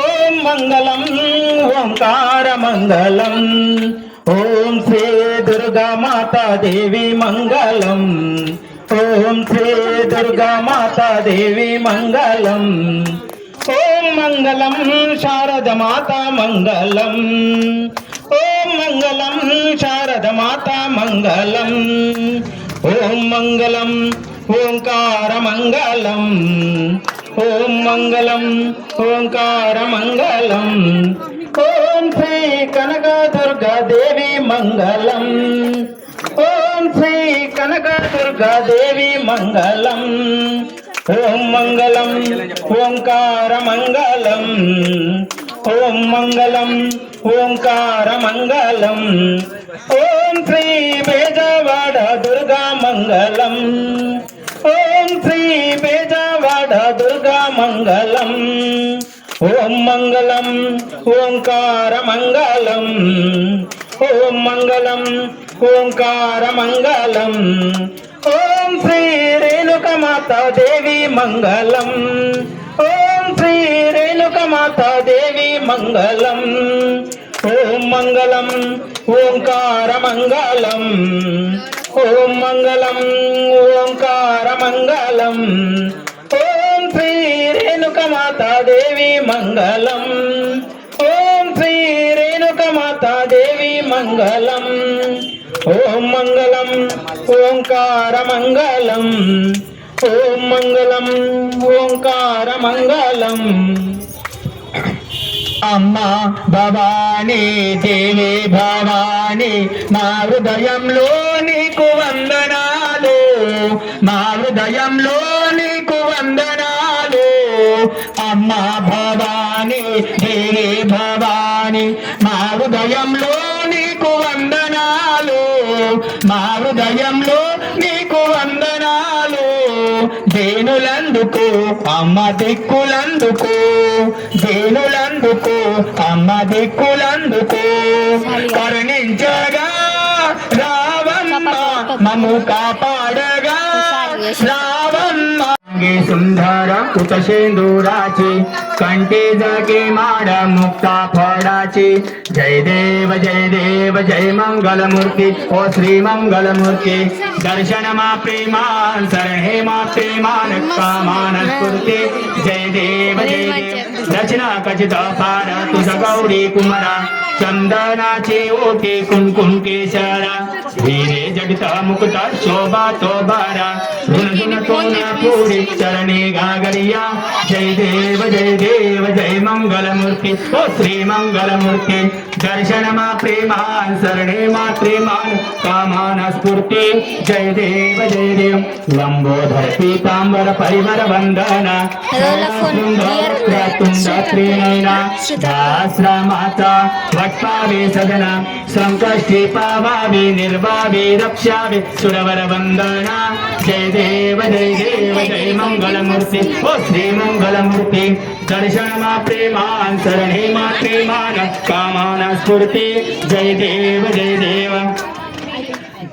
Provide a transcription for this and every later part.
ఓం మంగళం ఓంకార మంగళం ఓం శ్రీ దుర్గా మాతా దేవి మంగళం ఓం శ్రీ దుర్గా మాతా దేవి మంగళం ఓం మంగళం శారద మాతా మంగళం ఓం మంగళం శారద మాతా మంగళం ఓం మంగళం ఓంకార మంగళం ఓం మంగళం ఓంకార మంగళం ఓం శ్రీ కనక దుర్గా దేవి మంగళం ఓం శ్రీ కనక దుర్గా దేవి మంగళం ఓం మంగళం ఓంకార మంగళం ఓం మంగళం ఓంకార మంగళం ఓం శ్రీ బేజవాడ దుర్గా మంగళం ఓం శ్రీ బేజవాడ దుర్గా మంగళం ఓం మంగళం ఓంకార మంగళం ఓం మంగళం ఓంకార మంగళం ఓం శ్రీ రేణుక మాతా దేవి మంగళం ఓం శ్రీ రేణుక మాతా దేవి మంగళం ఓం మంగళం ఓంకార మంగళం ఓం మంగళం ఓంకార మంగళం ఓం శ్రీ రేణుక మాతా దేవి మంగళం ఓం శ్రీ రేణుక మాతా దేవి మంగళం ఓం మంగళం ఓంకార మంగళం ఓం మంగళం ఓంకార మంగళం అమ్మా భవానీ దేవి భవానీ మా హృదయంలో నీకు వందనాలు మా హృదయంలో నీకు వందనాలు అమ్మా భవానీ దేవి భవానీ మా హృదయంలో నీకు వందనాలు మా హృదయంలో నీకు వందనాలు దేనులందుకు అమ్మ దిక్కులందుకు దేనులందుకు అమ్మ దిక్కులందుకు కరుణించగా రావమ్మ మమ్ము కాపాడగా రావమ్మ सुंदर कुत शेंदुराची कंठी जगे माड मुक्ता फळाची जय देव जय मंगलमूर्ती ओ श्री मंगलमूर्ती दर्शन मा प्रेमान सरहे मा प्रेमान कामान स्फूर्ती जय देव रचना कचित फार तुझ गौरी कुमारा चंदनाची ओटी कुंकुम केशरा हिरे जडित मुकुट शोभा तो बारा ऋण तोन पूरी चरणी गागरिया जय देव जय मंगलमूर्ती ओ श्री मंगलमूर्ती दर्शन मा प्रेमान सरणे मा प्रेमान कामान स्फूर्ती जय देव लंबोधर पीतांबर परिवर वंदना तुंड त्रिनयना दाश्रमाचा वटपावे सदना संकष्टी पावावे निर्वावे रक्षावे सुरवर वंदना जय देव जय मंगलमूर्ती ओ श्री मंगलमूर्ती दर्शन मा प्रेमान सरणे मा प्रेमान कामान स्फूर्ती जय देव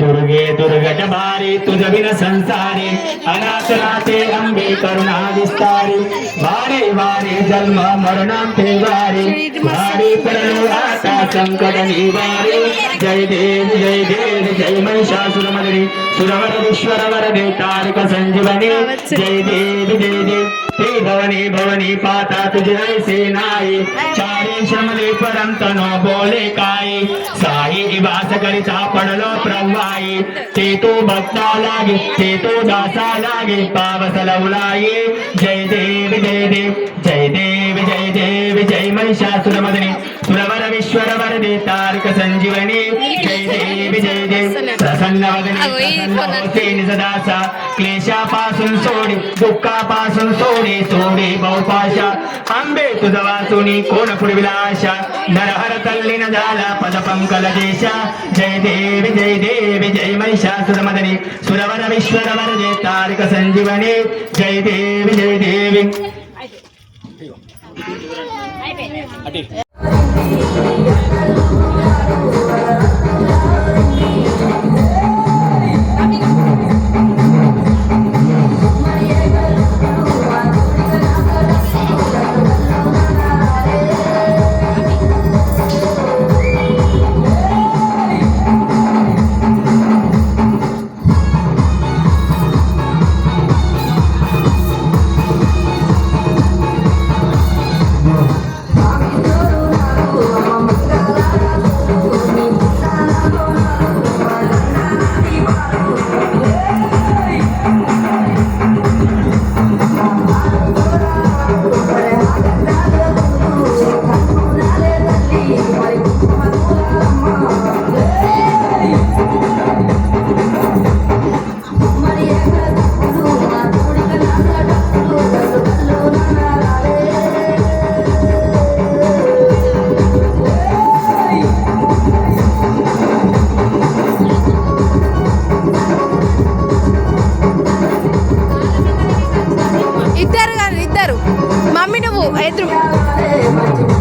दुर्गे दुर्गटभारी तुझ बिन संसारी अनाथ नाथे अंबे करुणा विस्तारी वारे वारे जन्म मरणांते वारी वारी परलो आता संकट निवारी जय देव जय महिषासुरमर्दिनी सुरवर विश्वर वरदे तारक संजीवनी जय देव हे भवनी पाता तुझे ऐसे नाई चारी श्रमले परंत न बोले काय साई वास करिता पडलो प्रवाई ते तो भक्ता लागे ते तो दासा लागे पावस लवलाये जय देव जय महिषासुरमर्दिनी सुरवर विश्वर वरदे तारक संजीवनी जय देव प्रसन्न वदनी सदासा क्लेशापासून सोडे दुःखापासून सोडे बहुपाशा अंबे तुझा वाचुनी कोण पुढविला आशा नरहर तल्लीन झाला पदपंकल देशा जय देव जय महिषासुरमर्दिनी सुरवर विश्वर वरदे तारक संजीवनी जय देव మంచి